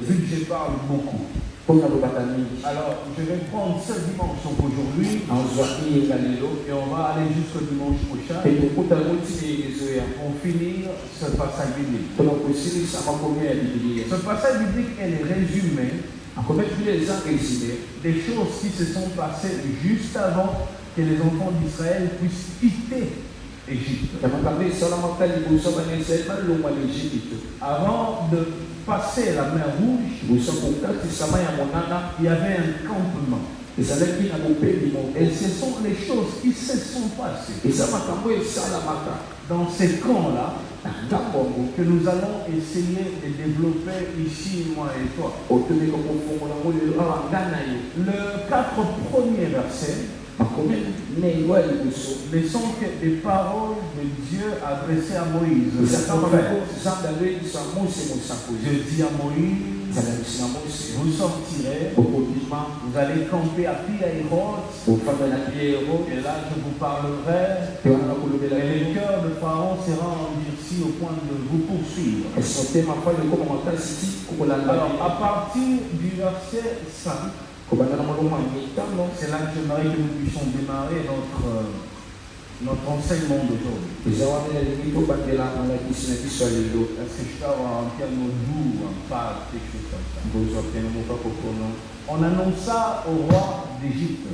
Vu que je parle beaucoup. Alors, je vais prendre ce dimanche aujourd'hui et on va aller jusqu'au dimanche prochain pour finir ce passage biblique. Ce passage biblique est résumé des choses qui se sont passées juste avant que les enfants d'Israël puissent quitter Égypte. Avant de passer la mer Rouge, il y avait un campement. Et ce sont les choses qui se sont passées dans ces camps-là que nous allons essayer de développer ici, moi et toi. Le 4 premiers versets ne sont que des paroles de Dieu adressées à Moïse. Je dis à Moïse, vous sortirez, vous allez camper à Pi-Hahiroth, et là je vous parlerai, et le cœur de Pharaon sera endurci au point de vous poursuivre. Alors à partir du verset 5, c'est là que j'aimerais que nous puissions démarrer notre enseignement d'aujourd'hui. Est-ce que je peux avoir un piano doux, un pas, quelque chose comme ça? On annonça au roi d'Égypte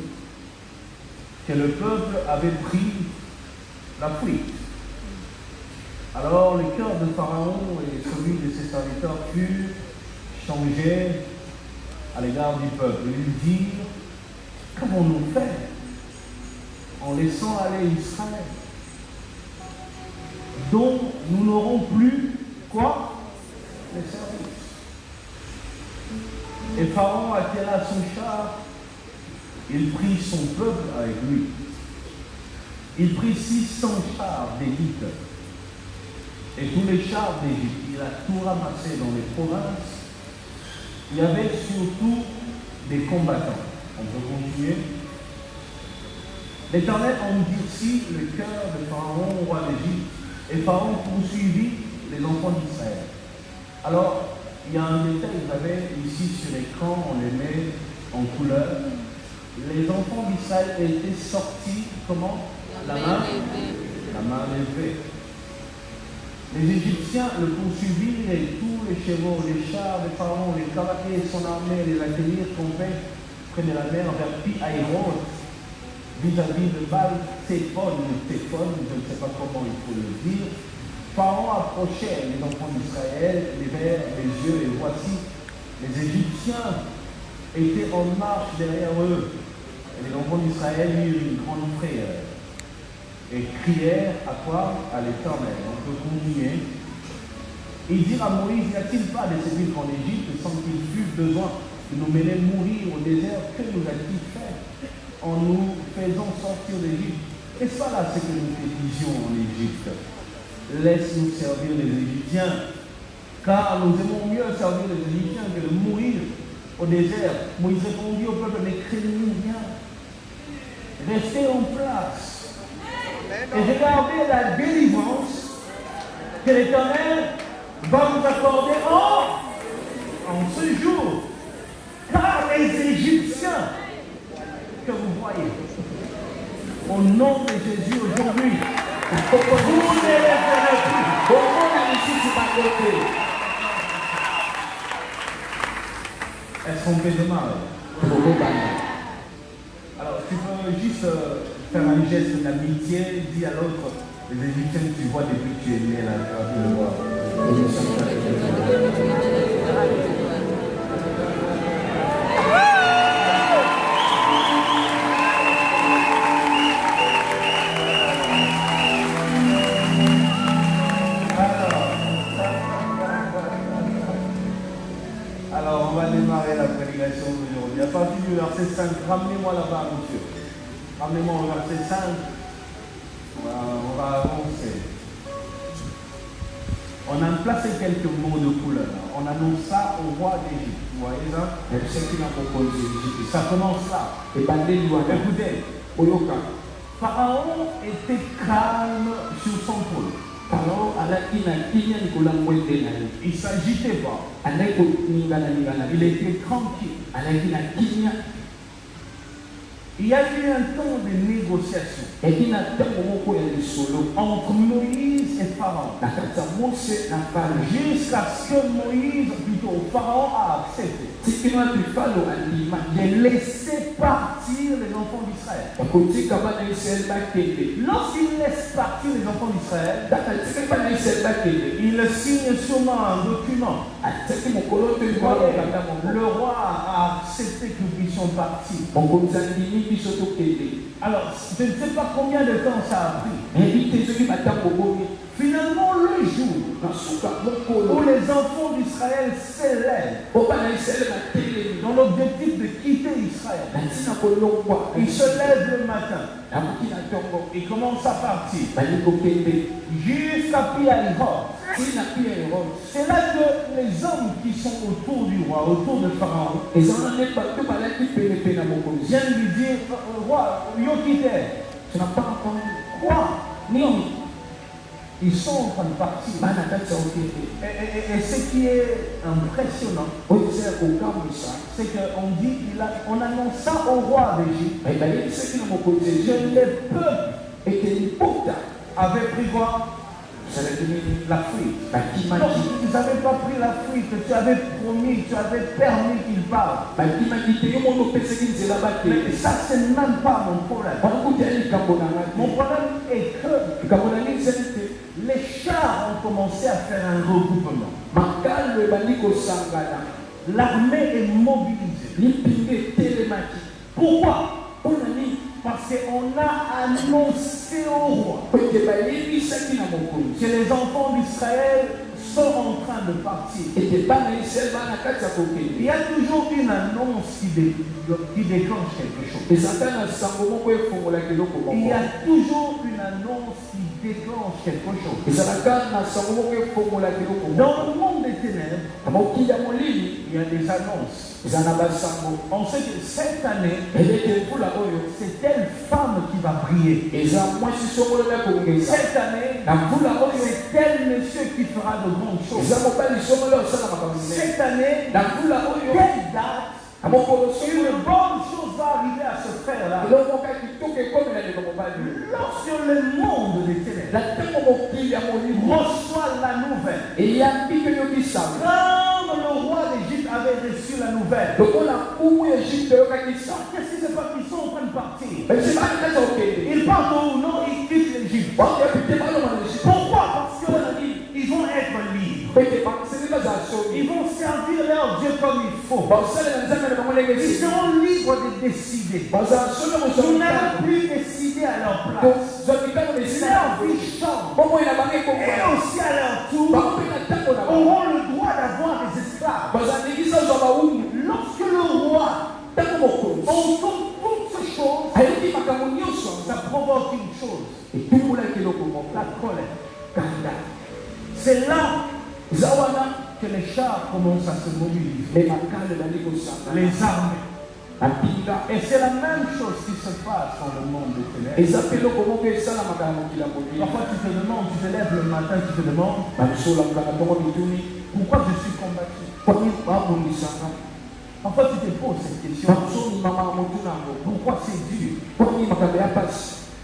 que le peuple avait pris la fuite. Alors le cœur de Pharaon et celui de ses serviteurs furent changés à l'égard du peuple. Ils dirent, qu'avons-nous fait en laissant aller Israël, dont nous n'aurons plus quoi? Les services. Et Pharaon attira son char, il prit son peuple avec lui. Il prit 600 chars d'élite et tous les chars d'Égypte. Il a tout ramassé dans les provinces. Il y avait surtout des combattants. On peut continuer. L'Éternel endurcit le cœur de Pharaon, roi d'Égypte, et Pharaon poursuivit les enfants d'Israël. Alors, il y a un détail, vous avez ici sur l'écran, on les met en couleur. Les enfants d'Israël étaient sortis, comment? La main levée. Les Égyptiens le poursuivirent et tous les chevaux, les chars de Pharaon, les cavaliers et son armée les accueillirent campés près de la mer vers Pi-Hahiroth, vis-à-vis de Baal-Téphon, je ne sais pas comment il faut le dire. Pharaon approchait les enfants d'Israël, levèrent les yeux et voici, les Égyptiens étaient en marche derrière eux. Et les enfants d'Israël eurent une grande frayeur et crièrent à quoi? À l'Éternel. On peut continuer. Ils dirent à Moïse, n'y a-t-il pas de séduire en Égypte sans qu'il fût besoin de nous mener mourir au désert? Que nous a-t-il fait en nous faisant sortir d'Égypte? Est-ce pas là ce que nous disions en Égypte? Laisse-nous servir les Égyptiens, car nous aimons mieux servir les Égyptiens que de mourir au désert. Moïse répondit au peuple, ne craignez rien. Restez en place et regardez la délivrance que l'Éternel va vous accorder en ce jour. Car les Égyptiens que vous voyez, au nom de Jésus aujourd'hui, vous ne les verrez plus. Est-ce qu'on peut démarrer? Alors, tu peux juste faire un geste d'amitié, dis à l'autre, les Égyptiens que tu vois depuis que tu es né là, tu le vois. Alors, on va démarrer la prédication d'aujourd'hui. À partir du verset 5, ramenez-moi là-bas, monsieur. Ramenez-moi au verset 5. On va avancer. On a placé quelques mots de couleur. On annonce ça au roi d'Égypte. Vous voyez ça? Ça commence là. Écoutez, Pharaon était calme sur son trône. Il ne s'agitait pas. Il était tranquille. Il y a eu un temps de négociation entre Moïse et Pharaon. Jusqu'à ce que Moïse, plutôt Pharaon, a accepté de laisser partir les enfants d'Israël. Lorsqu'il laisse partir les enfants d'Israël, il signe sûrement un document. Le roi a accepté que nous puissions partir. Alors, je ne sais pas combien de temps ça a pris. Finalement, le jour où les enfants d'Israël s'élèvent dans l'objectif de quitter Israël, ils se lèvent le matin, ils commencent à partir jusqu'à Pi-Hahiroth. C'est là que les hommes qui sont autour du roi, autour de Pharaon, viennent lui dire, roi, Yokite, tu n'as pas entendu quoi? Non. Ils sont en train de partir. Et ce qui est impressionnant, c'est qu'on dit, on annonce ça au roi d'Égypte. Que les peuples avaient pris quoi? La fuite. Non, ils n'avaient pas pris la fuite. Tu avais promis, tu avais permis qu'ils parlent. Mais ça, c'est même pas mon problème. Mon problème est que les chars ont commencé à faire un regroupement. L'armée est mobilisée. Pourquoi? Parce qu'on a annoncé au roi que les enfants d'Israël sont en train de partir. Il y a toujours une annonce qui déclenche quelque chose. Il y a toujours une annonce qui déclenche quelque chose. Dans le monde des ténèbres, il y a des annonces. On sait que cette année, c'est telle femme qui va briller. Cette année, c'est tel monsieur qui fera de grandes choses. Cette année, telle date, une bonne chose va arriver à se faire là. Lorsque le monde des ténèbres reçoit la nouvelle, comme le roi d'Égypte avait reçu la nouvelle, qu'est-ce qui se passe? Ils sont en train de partir. Ils partent où? Non, ils quittent l'Égypte. Pourquoi? Parce qu'ils vont être libres. Ils vont servir leur Dieu comme il faut. Ils seront libres de décider. Ils n'allons plus décider à leur place. Leur vie change. Et aussi à leur tour, auront le droit d'avoir des esclaves. Lorsque le roi entend toutes ces choses, ça provoque une chose, la colère. C'est là que les chars commencent à se mobiliser, les armées. Et c'est la même chose qui se passe dans le monde des ténèbres. Parfois tu te demandes, tu te lèves le matin, tu te demandes pourquoi je suis combattu. Parfois tu te poses cette question. Pourquoi c'est dur?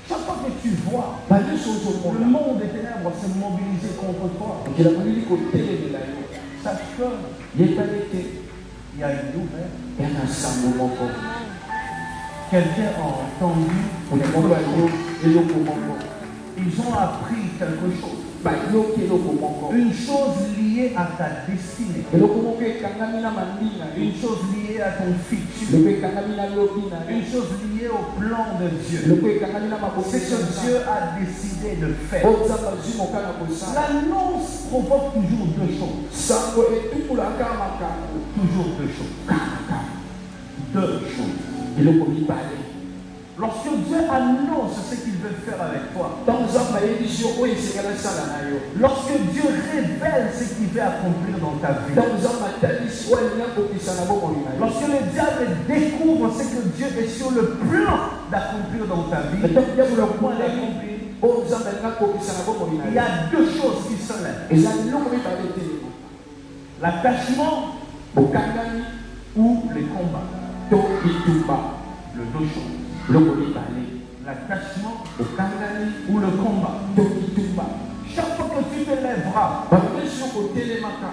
Chaque fois que tu vois le monde des ténèbres se mobiliser contre toi, sache qu'il y a une nouvelle. Quelqu'un a entendu, ils ont appris quelque chose. Une chose liée à ta destinée. Une chose liée à ton futur. Une chose liée au plan de Dieu. C'est que Dieu a décidé de faire. L'annonce provoque toujours deux choses. Toujours deux choses. Deux choses. Lorsque Dieu annonce ce qu'il veut faire avec toi, lorsque Dieu révèle ce qu'il veut accomplir dans ta vie, lorsque le diable découvre ce que Dieu est sur le plan d'accomplir dans ta vie, il y a deux choses qui se lèvent. L'attachement ou les combats. Les deux choses. L'attachement ou le combat. Chaque fois que tu te lèveras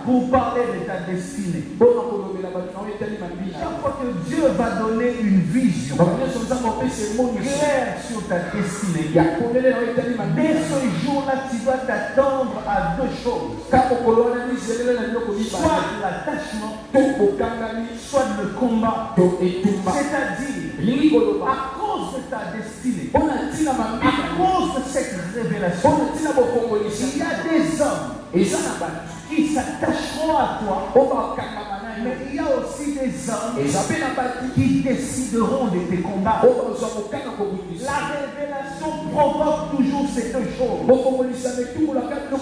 pour parler de ta destinée, chaque fois que Dieu va donner une vision claire sur ta destinée, dès ce jour-là, tu dois t'attendre à deux choses. Soit l'attachement, soit le combat. C'est-à-dire, à cause de ta destinée, à cause de cette révélation, il y a des hommes qui s'attacheront à toi, mais il y a aussi des hommes qui décideront de tes combats. La révélation provoque toujours ces deux choses.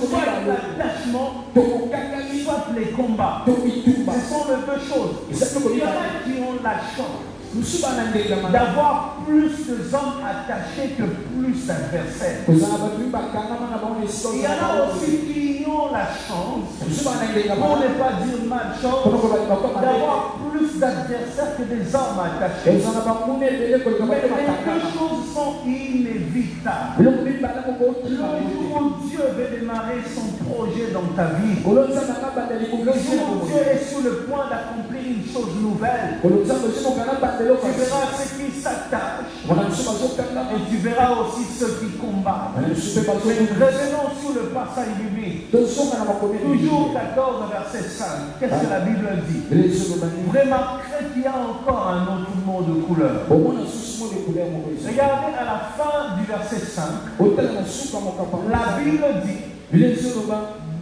Soit l'attachement, soit les combats. Ce sont les deux choses. Il y en a qui ont la chance d'avoir plus de hommes attachés que plus d'adversaires. Il y en a aussi qui ont la chance, pour ne pas dire malchance, d'avoir plus d'adversaires que des hommes attachés. Mais les deux choses sont inévitables. Le jour où Dieu veut démarrer son projet dans ta vie, le jour où Dieu est sur le point d'accomplir une chose nouvelle, tu verras ceux qui s'attachent et tu verras aussi ceux qui combattent. Mais revenons sur le passage biblique. Toujours 14, verset 5. Qu'est-ce que la Bible dit? Vous remarquerez qu'il y a encore un autre mot de couleur. Regardez à la fin du verset 5. La Bible dit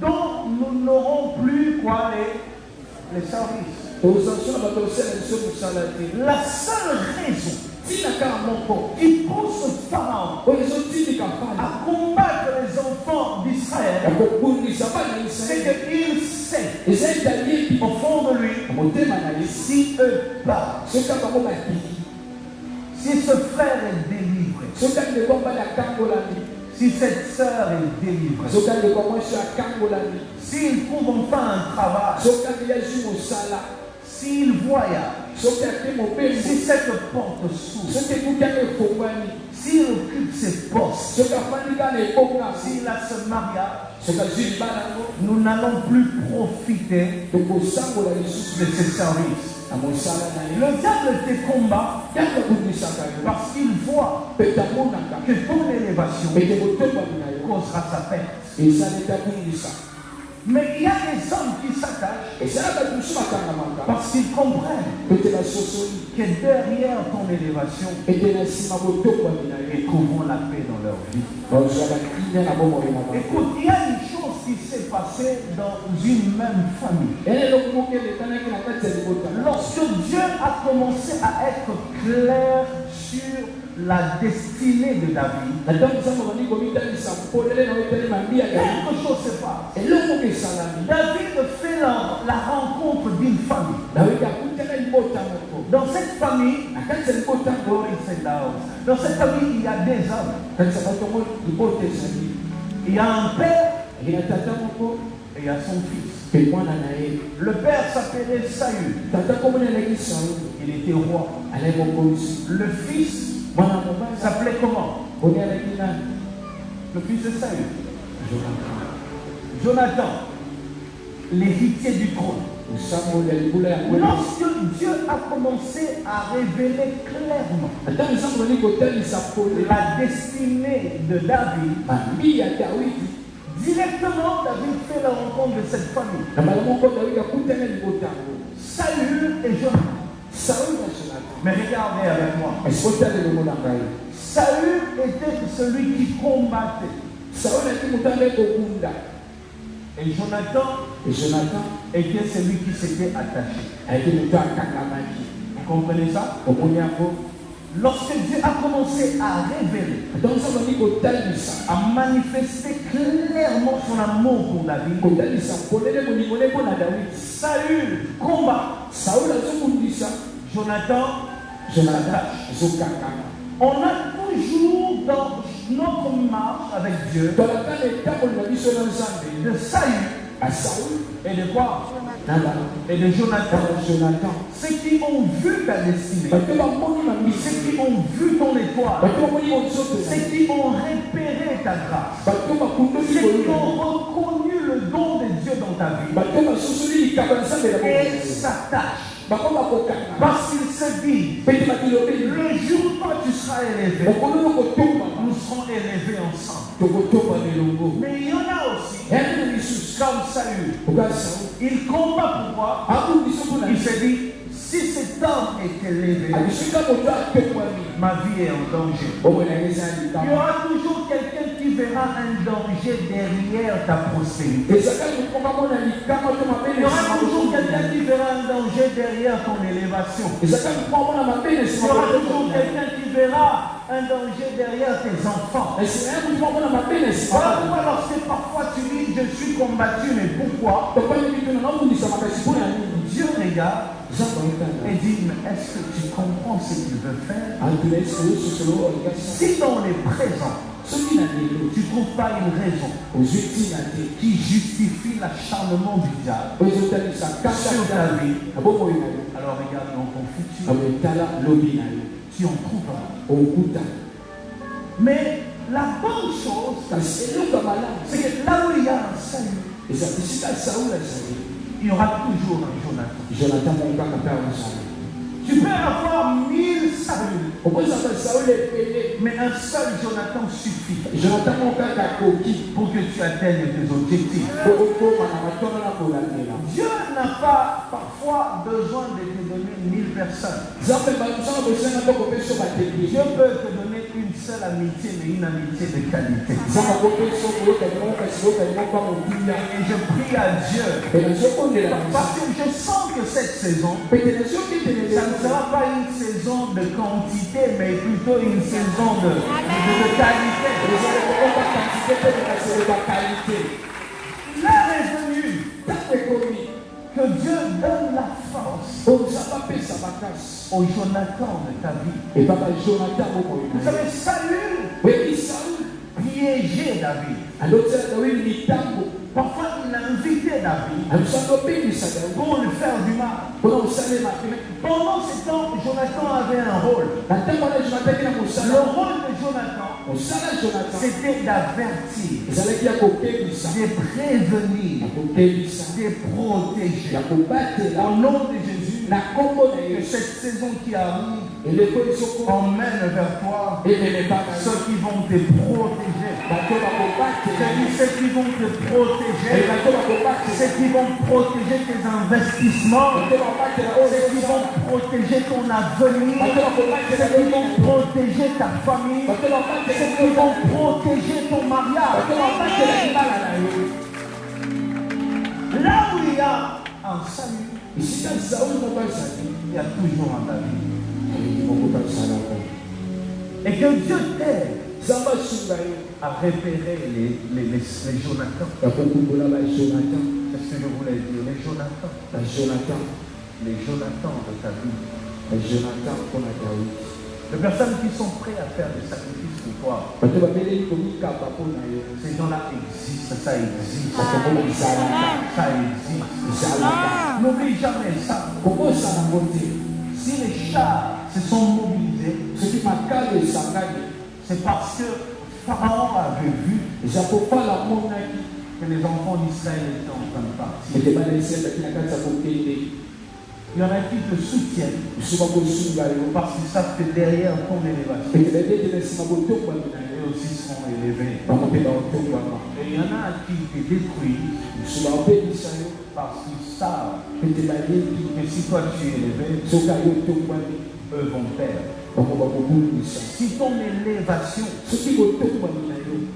dont nous n'aurons plus quoi les services. La seule raison qui pousse Pharaon à combattre les enfants d'Israël, c'est qu'il sait au fond de lui, si eux partent, si ce frère est délivré, si cette sœur est délivrée, s'il trouve enfin un travail, s'il voyage, si cette porte s'ouvre, s'il occupe ses postes, s'il a ce mariage, nous n'allons plus profiter de ses services. Le diable te combat parce qu'il voit que ton élévation causera sa perte. Mais il y a des hommes qui s'attachent parce qu'ils comprennent que derrière ton élévation, ils trouveront la paix dans leur vie. Écoute, il y a une chose qui s'est passée dans une même famille. Lorsque Dieu a commencé à être clair sur la destinée de David, quelque chose se passe. David fait la rencontre d'une famille. Dans cette famille, il y a des hommes. Il y a un père et il y a son fils. Le père s'appelait Saül. Il était roi. Le fils s'appelait comment? Le fils de Saül. Jonathan, l'héritier du trône. Lorsque Dieu a commencé à révéler clairement la destinée de David, directement David fait la rencontre de cette famille. Saül et Jonathan. Mais regardez avec moi. Saül était celui qui combattait. Et Jonathan était celui qui s'était attaché. Vous comprenez ça? Lorsque Dieu a commencé à révéler, à manifester clairement son amour pour David, Saül combat, Jonathan s'attache. On a toujours dans notre marche avec Dieu de Saül et de quoi? et de Jonathan. Ceux qui ont vu ta destinée, ceux qui ont vu ton étoile, ceux qui ont repéré ta grâce, ceux qui ont reconnu le don de Dieu dans ta vie, et s'attachent. Parce qu'il se dit, le jour où toi tu seras élevé, nous serons élevés ensemble. Mais il y en a aussi, comme Saül, il combat pour moi. Il se dit, si cet homme est élevé, ma vie est en danger. Il y aura toujours quelqu'un qui verra un danger derrière ta prospérité. Il y aura toujours quelqu'un qui verra un danger derrière ton élévation. Il y aura toujours quelqu'un qui verra un danger derrière tes enfants. Voilà pourquoi lorsque parfois tu dis je suis combattu, mais pourquoi? Dieu regarde et dit, mais est-ce que tu comprends ce qu'il veut faire? Si dans les présents, tu ne trouves pas une raison qui justifie l'acharnement du diable sur ta vie, alors regarde dans ton futur, tu en trouveras. Mais la bonne chose, c'est que là où il y a un salut, il y aura toujours un Jonathan. Tu peux avoir 1000 saluts, mais un seul Jonathan suffit pour que tu atteignes tes objectifs. Dieu n'a pas parfois besoin de te donner 1000 personnes. Dieu peut te donner une seule amitié, mais une amitié de qualité. Et je prie à Dieu, parce que je sens que cette saison, ça ne sera pas une saison de quantité, mais plutôt une saison de qualité. L'heure est venue que Dieu donne la force au Jonathan de ta vie. Vous savez, Saül piégeait David. Parfois, il a invité David pour lui faire du mal. Pendant ce temps, Jonathan avait un rôle. Le rôle de Jonathan, c'était d'avertir, de prévenir, de protéger. Au nom de Jésus, que cette saison qui arrive emmène vers toi ceux qui vont te protéger. Ceux qui vont te protéger, ceux qui vont protéger tes investissements, ceux qui vont protéger ton avenir, ceux qui vont protéger ta famille, ceux qui vont protéger ton mariage. Là où il y a un salut, il y a toujours un David. Et que Dieu t'aide à repérer les Jonathans. Qu'est-ce que je voulais dire? Les Jonathans. Les Jonathans de ta vie. Les personnes qui sont prêtes à faire des sacrifices pour toi. Ces gens-là existent, ça existe. Ça existe. N'oublie jamais ça. Si les chars se sont mobilisés, c'est parce que Pharaon avait vu que les enfants d'Israël étaient en train de partir. Il y en a qui te soutiennent parce qu'ils savent que derrière ton élévation, eux aussi seront élevés. Et il y en a qui te détruisent parce qu'ils savent que si toi tu es élevé, eux vont perdre. Si ton élévation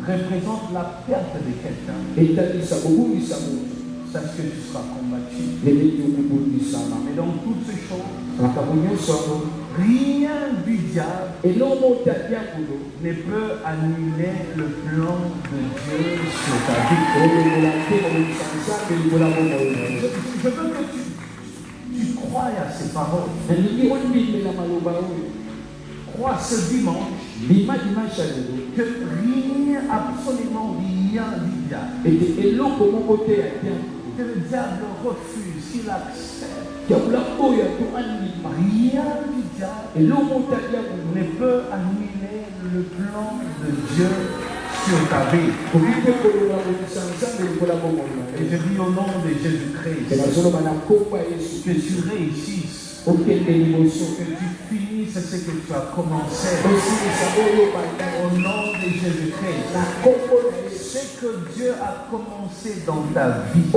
représente la perte de quelqu'un, sache que tu seras combattu. Mais dans toutes ces choses, rien du diable ne peut annuler le plan de Dieu sur ta vie. Je veux que tu crois à ces paroles. Crois ce dimanche que rien, absolument rien du diable que le diable refuse, qu'il accepte, rien rien du diable ne peut annuler le plan de Dieu sur ta vie. Et je dis au nom de Jésus-Christ que tu réussisses, que tu finisses ce que tu as commencé. Au nom de Jésus-Christ, ce que Dieu a commencé dans ta vie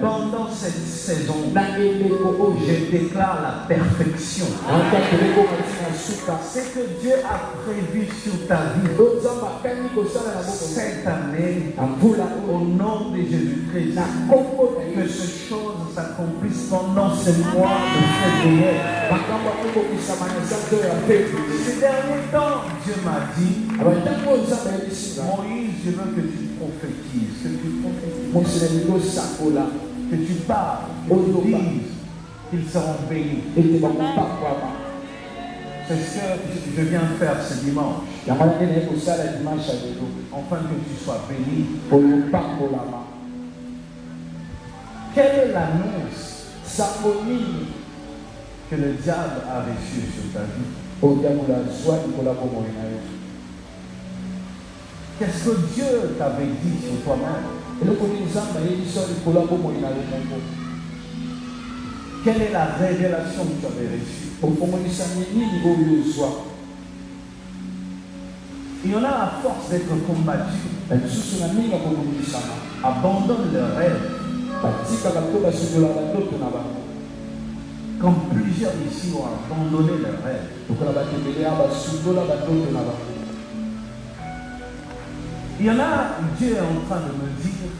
pendant cette saison, je déclare la perfection. Ce que Dieu a prévu sur ta vie cette année, au nom de Jésus-Christ, que ces choses s'accomplissent pendant ce mois de février. Ces derniers temps, Dieu m'a dit, Moïse, je veux que tu prophétises, que tu parles, que tu dises qu'ils seront bénis. C'est ce que je viens faire ce dimanche, afin que tu sois béni. Quelle est l'annonce que le diable a reçue sur ta vie? Qu'est-ce que Dieu t'avait dit sur toi-même? Quelle est la révélation que tu avais reçue? Il y en a à force d'être combattus, abandonnent leurs rêves. Comme plusieurs ici ont abandonné leurs rêves. Il y en a, Dieu est en train de me dire,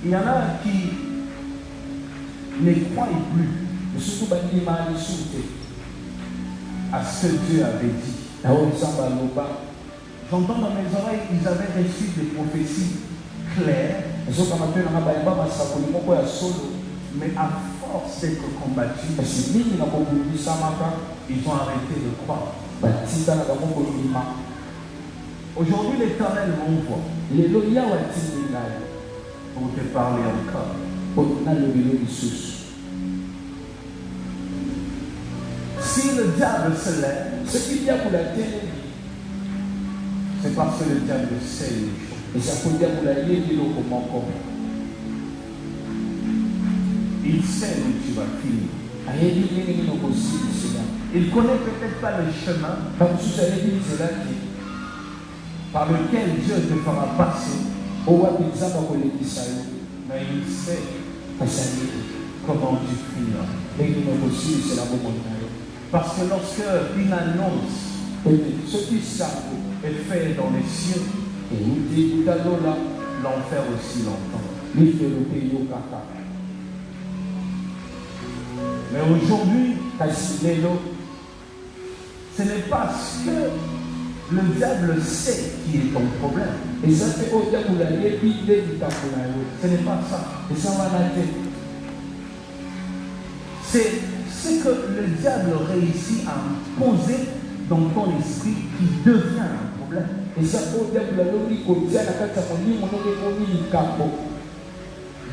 il y en a qui ne croient plus à ce que Dieu avait dit. J'entends dans mes oreilles, ils avaient reçu des prophéties claires, mais à force d'être combattus, ils ont arrêté de croire. Aujourd'hui, l'Éternel m'envoie pour te parler encore. Si le diable se lève, c'est parce que le diable sait les choses. Il sait où tu vas finir. Il connaît peut-être pas le chemin par lequel Dieu te fera passer, mais il sait comment tu finiras. Parce que lorsque une annonce est faite dans les cieux, l'enfer aussi l'entend. Mais aujourd'hui, ce n'est pas ce que le diable sait qui est ton problème. Ce n'est pas ça. C'est ce que le diable réussit à imposer dans ton esprit qui devient un problème.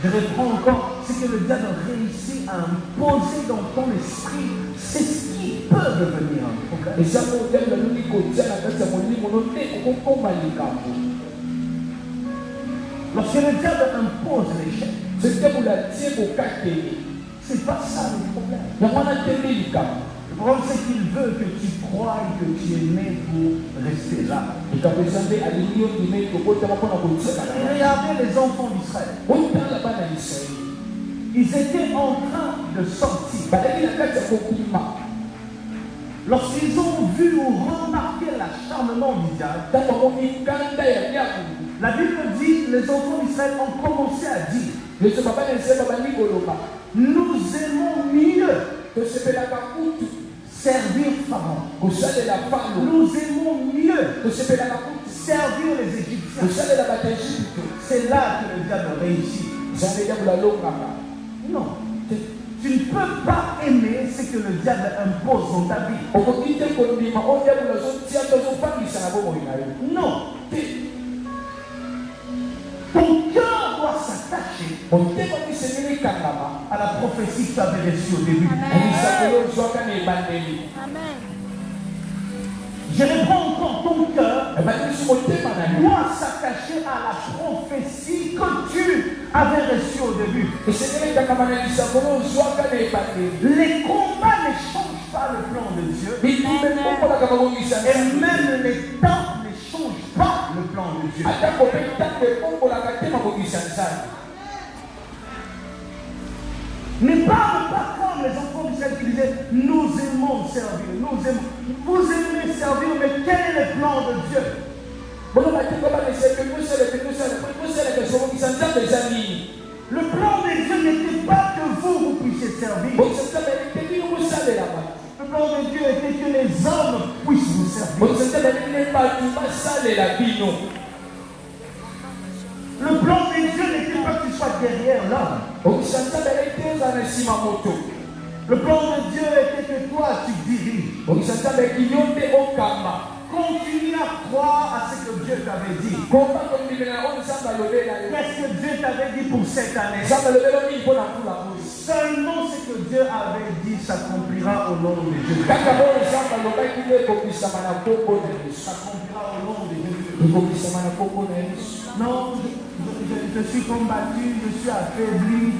Je reprends encore, ce que le diable réussit à imposer dans ton esprit, c'est ce qui peut devenir un problème. Lorsque le diable impose l'échec, c'est pas ça le problème. Le problème, c'est qu'il veut que tu crois que tu es né pour rester là. Regardez les enfants d'Israël. Ils étaient en train de sortir. Lorsqu'ils ont vu ou remarqué l'acharnement du diable, la Bible dit, les enfants d'Israël ont commencé à dire, nous aimons mieux servir Pharaon. Nous aimons mieux servir les Égyptiens. C'est là que le diable réussit. Non. Tu ne peux pas aimer ce que le diable impose dans ta vie. Non. Ton cœur doit s'attacher à la prophétie que tu avais reçue au début. Amen. Je reprends encore, ton cœur doit s'attacher à la prophétie que tu avais reçue au début. Les combats ne changent pas le plan de Dieu. Et même les temps ne changent pas le plan de Dieu. Ne parle pas comme les enfants d'Israël qui disaient nous aimons servir, nous aimons. Vous aimez servir, mais quel est le plan de Dieu? Le plan de Dieu n'était pas que vous puissiez servir. Le plan de Dieu était que les hommes puissent vous servir. Le plan de Dieu n'était pas que tu sois derrière l'homme. Le plan de Dieu était que toi tu diriges. Continue à croire à ce que Dieu t'avait dit. Qu'est-ce que Dieu t'avait dit pour cette année? Seulement ce que Dieu avait dit s'accomplira au nom de Jésus. S'accomplira au nom de Jésus. Non, je suis combattu, je suis affaibli.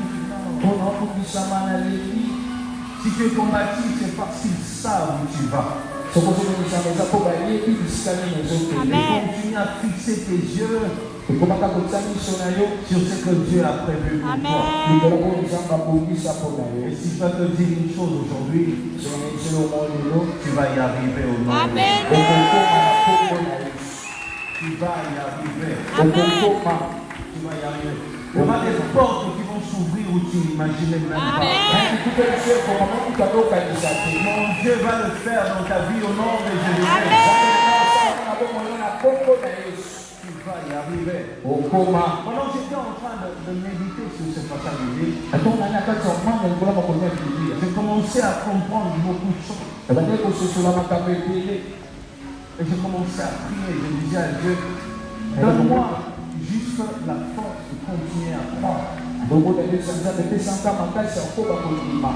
Si tu es combattu, c'est parce qu'ils savent où tu vas. Continue à fixer tes yeux sur ce que Dieu a prévu pour toi. Et si je dois te dire une chose aujourd'hui, tu vas y arriver au nom de Jésus. Tu vas y arriver. Tu vas y arriver. Il y aura des portes qui vont s'ouvrir où tu n'imaginais même pas. Mon Dieu va le faire dans ta vie au nom de Jésus. Tu vas y arriver. Pendant que j'étais en train de méditer sur ce passage biblique, j'ai commencé à comprendre beaucoup de choses. Et j'ai commencé à prier. Je disais à Dieu, donne-moi juste la force de continuer à croire.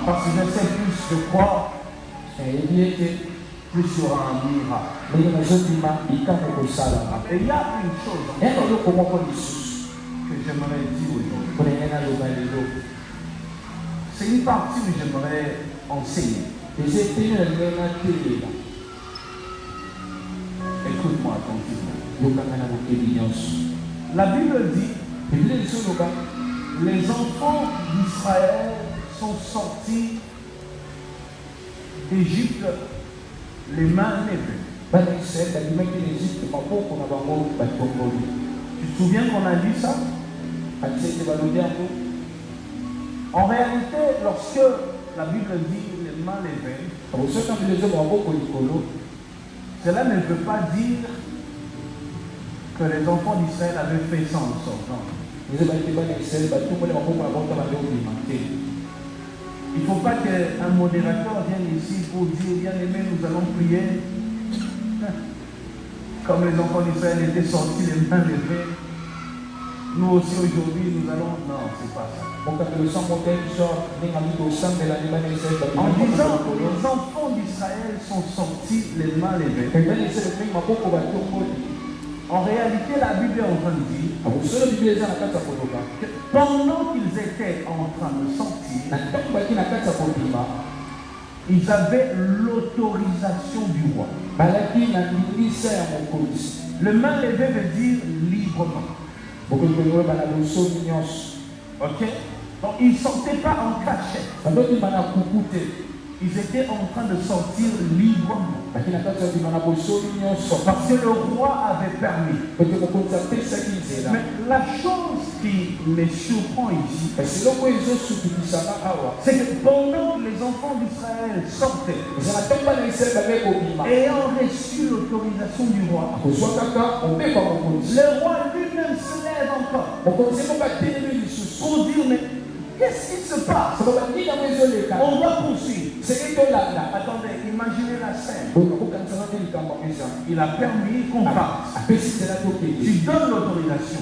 Parce que je sais plus de croire, plus il y aura un miracle. Et il y a une chose que j'aimerais dire aujourd'hui. C'est une partie où j'aimerais enseigner. Écoute-moi attentivement. La Bible dit, les enfants d'Israël sont sortis d'Égypte les mains levées. Tu te souviens qu'on a dit ça? En réalité, lorsque la Bible dit les mains levées, cela ne veut pas dire que les enfants d'Israël avaient fait ça en sortant. Il ne faut pas qu'un modérateur vienne ici pour dire, bien aimé, nous allons prier. Comme les enfants d'Israël étaient sortis les mains levées, nous aussi aujourd'hui nous allons. Non, c'est pas ça. En disant que les enfants d'Israël sont sortis les mains levées. En réalité, la Bible est en train de dire que pendant qu'ils étaient en train de sortir, ils avaient l'autorisation du roi. Le main levé veut dire librement. Ok? Donc ils ne sortaient pas en cachette. Ils étaient en train de sortir librement. Parce que le roi avait permis. Mais la chose qui me surprend ici, c'est que pendant que les enfants d'Israël sortaient, ayant reçu l'autorisation du roi, le roi lui-même se lève encore pour dire, mais qu'est-ce qui se passe? On va poursuivre. Attendez, imaginez la scène. Il a permis qu'on passe. Tu donnes l'autorisation.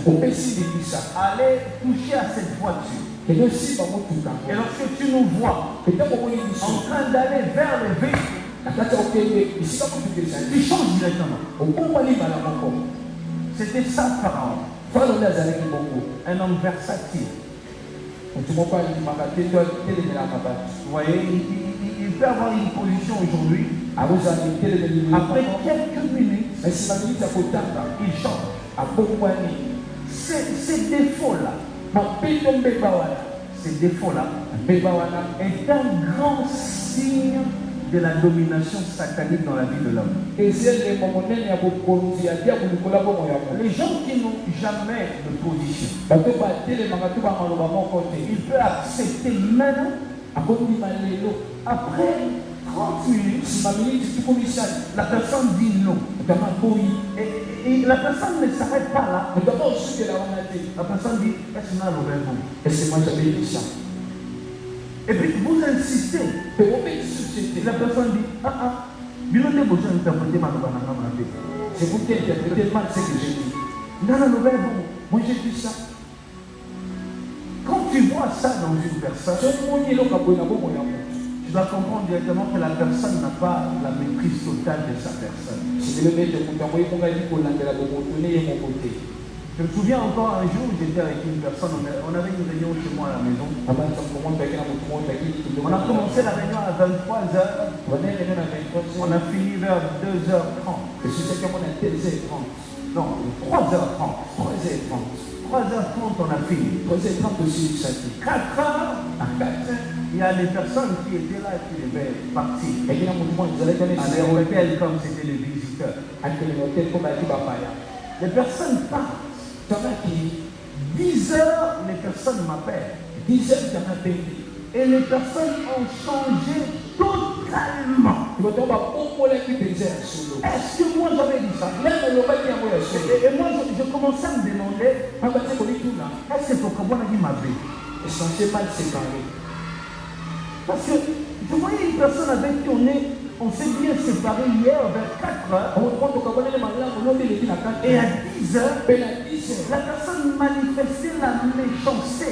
Allez toucher à cette voiture. Et lorsque tu nous vois en train d'aller vers le véhicule, tu changes directement. C'était ça, Pharaon. Un homme versatile. Vous voyez, il peut avoir une position aujourd'hui. Après quelques minutes, il change. Ces défauts-là, est un grand signe de la domination satanique dans la vie de l'homme. Les gens qui n'ont jamais de position, ils peuvent accepter même après 30 minutes, la personne dit non. Et la personne ne s'arrête pas là. La personne dit, est-ce que moi j'avais dit ça? Et puis vous insistez. La personne dit, c'est vous qui interprétez mal ce que j'ai dit. Moi j'ai dit ça. Quand tu vois ça dans une personne, tu dois comprendre directement que la personne n'a pas la maîtrise totale de sa personne. Je me souviens encore un jour où j'étais avec une personne, on avait une réunion chez moi à la maison. On a commencé la réunion à 23h, on a fini vers 2h30. Non, 3h30. 3h30 on a fini. 3h30 aussi, 4h, il y a des personnes qui étaient là qui devaient partir. À l'hôtel comme c'était les visiteurs. Les personnes partent. 10h, les personnes m'appellent. 10h, et les personnes ont changé totalement. Est-ce que moi j'avais dit ça? Et moi je commençais à me demander, est-ce que Tokabon a dit ma vie? Parce que je voyais une personne avec qui on s'est bien séparés hier vers 4h. Et à 10h, la personne manifestait la méchanceté.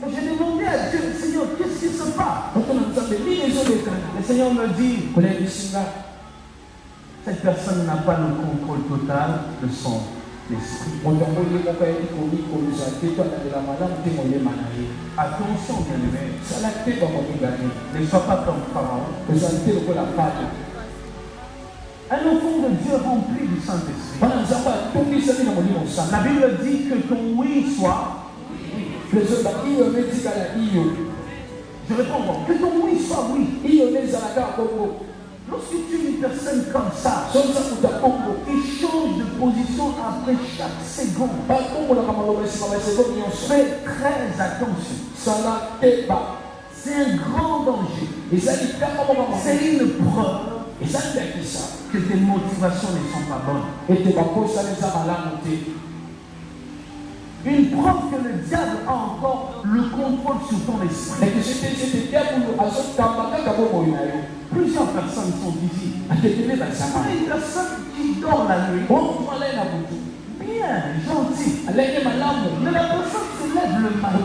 Et j'ai demandé à Dieu, Seigneur, qu'est-ce qui se passe? Le Seigneur me dit, cette personne n'a pas le contrôle total de son esprit. Attention, bien-aimé. Ne sois pas comme Pharaon. Un enfant de Dieu rempli du Saint-Esprit. La Bible dit que ton oui soit. Je réponds, que ton oui soit oui. Lorsque tu es une personne comme ça, qui change de position après chaque seconde, fais très attention. C'est un grand danger. C'est une preuve que tes motivations ne sont pas bonnes. Une preuve que le diable a encore le contrôle sur ton esprit. Plusieurs personnes sont ici. Une personne qui dort la nuit, bien, gentil. Mais la personne se lève le matin.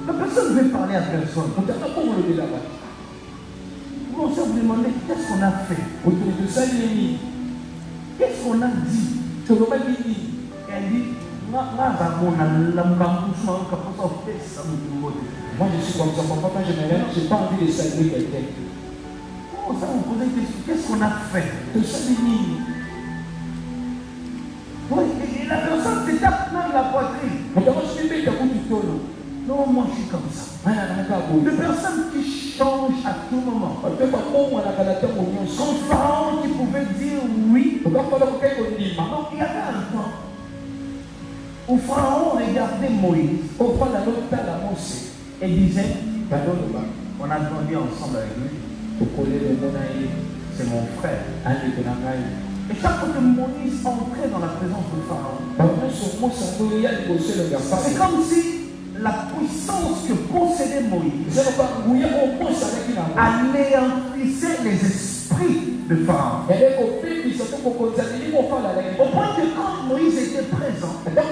La personne veut parler à personne. Vous commencez à vous demander qu'est-ce qu'on a fait. Qu'est-ce qu'on a dit. Elle dit, moi je suis comme ça, papa, je n'ai pas envie de saluer quelqu'un. Oh, ça vous posez une question, qu'est-ce qu'on a fait? Oui, et la personne se tape même la poitrine. Non, moi je suis comme ça. Des personnes qui changent à tout moment. Quand Pharaon qui pouvait dire oui, donc il y avait un temps où Pharaon regardait Moïse et disait, on a grandi ensemble avec lui, c'est mon frère. Et chaque fois que Moïse entrait dans la présence de Pharaon, c'est comme si la puissance que possédait Moïse anéantissait les esprits de Pharaon. Au point que quand Moïse était présent, la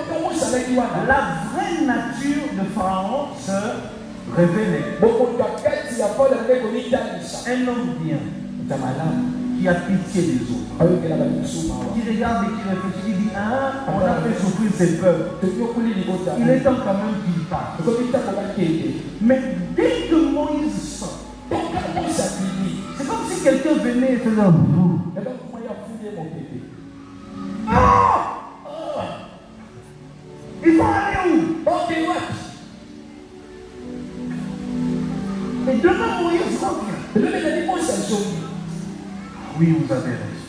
vraie nature de Pharaon se révélait. Un homme bien, qui a pitié des autres, qui regarde et qui réfléchit, qui dit, on a fait souffrir ces peuples, il est temps quand même qu'il parte. Mais dès que Moïse sort, c'est comme si quelqu'un venait et faisait un bout. Il faut aller où? Et demain Moïse revient. Oui, vous avez raison.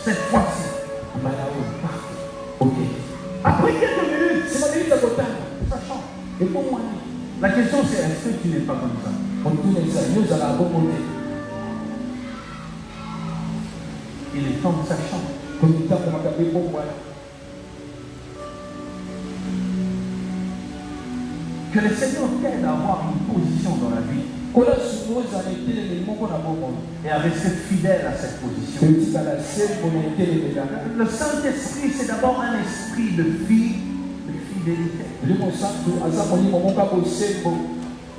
Cette fois-ci. Ok. Après quelques minutes, ça change. Et pour moi, la question c'est, est-ce que tu n'es pas comme ça? Il est temps que ça change. Que le Seigneur t'aide à avoir une position dans la vie et à rester fidèle à cette position. Le Saint-Esprit, c'est d'abord un esprit de fidélité. Les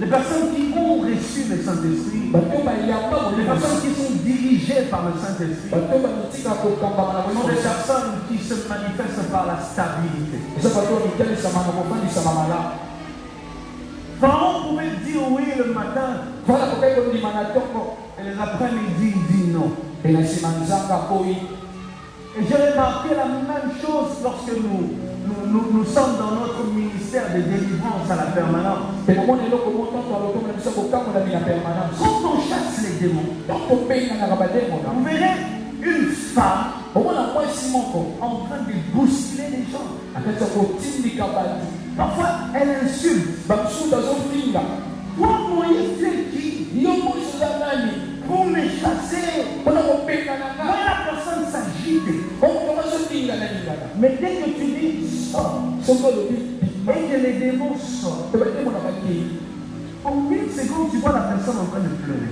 personnes qui ont reçu le Saint-Esprit, les personnes qui sont dirigées par le Saint-Esprit, sont des personnes qui se manifestent par la stabilité. Pharaon pouvait dire oui le matin, et les après-midi il dit non. Et j'ai remarqué la même chose lorsque nous sommes dans notre ministère de délivrance à la permanence. Quand on chasse les démons, vous verrez une femme en train de bousculer les gens. Parfois, elle insulte. Toi, Moïse, tu es qui? Pour me chasser. Moi, la personne s'agite. Mais dès que tu dis sors, et que les démons sortent, en 1 secondes, tu vois la personne en train de pleurer.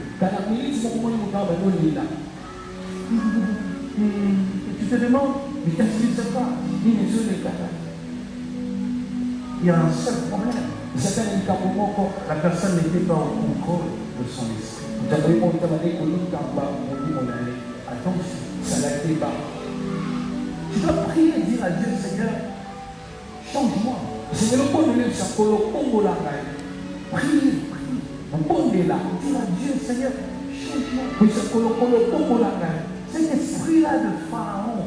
Tu te demandes, mais qu'est-ce qui se passe? Il y a un seul problème. La personne n'était pas au contrôle de son esprit. Attention, ça l'a été pas. Tu dois prier et dire à Dieu, Seigneur, change-moi. Prie. Dire à Dieu, Seigneur, change-moi. Cet esprit-là de Pharaon,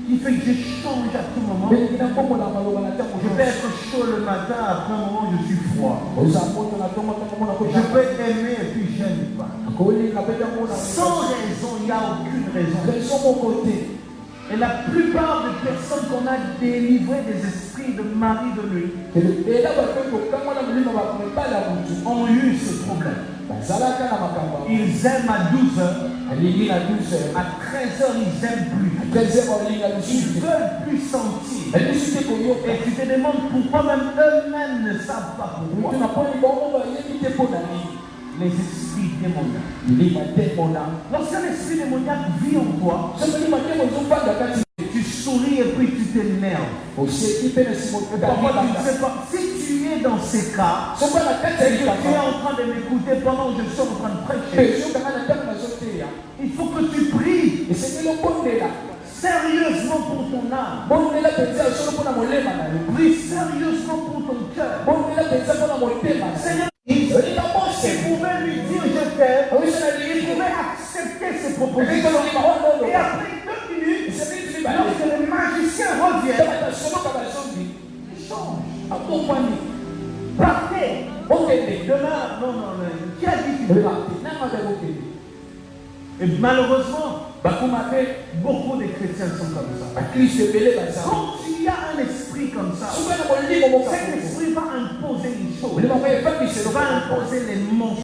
qui fait que je change à tout moment. Je peux être chaud le matin, après un moment je suis froid. Je peux aimer et puis je n'aime pas. Sans raison, il n'y a aucune raison. Et la plupart des personnes qu'on a délivrées des esprits de mari de lui ont eu ce problème. Ils aiment à 12h. À 13h, ils aiment plus. Ils veulent plus sentir. Et tu te demandes pourquoi même eux-mêmes ne savent pas pourquoi. Les esprits démoniaques. Lorsqu'un esprit démoniaque vit en toi, tu souris et puis tu t'énerves. Si tu es dans ces cas, et que tu es en train de m'écouter pendant que je suis en train de prêcher, il faut que tu pries sérieusement pour ton âme. Prie sérieusement pour ton cœur. Seigneur, il pouvait lui dire je t'aime, il pouvait accepter ses propositions. Et après 2 minutes, lorsque le magicien revient, il change. Partez. Demain, non, qui a dit qu'il partait? Et malheureusement, beaucoup de chrétiens sont comme ça. Quand il y a un esprit comme ça, cet esprit va imposer une chose, va imposer les monstres.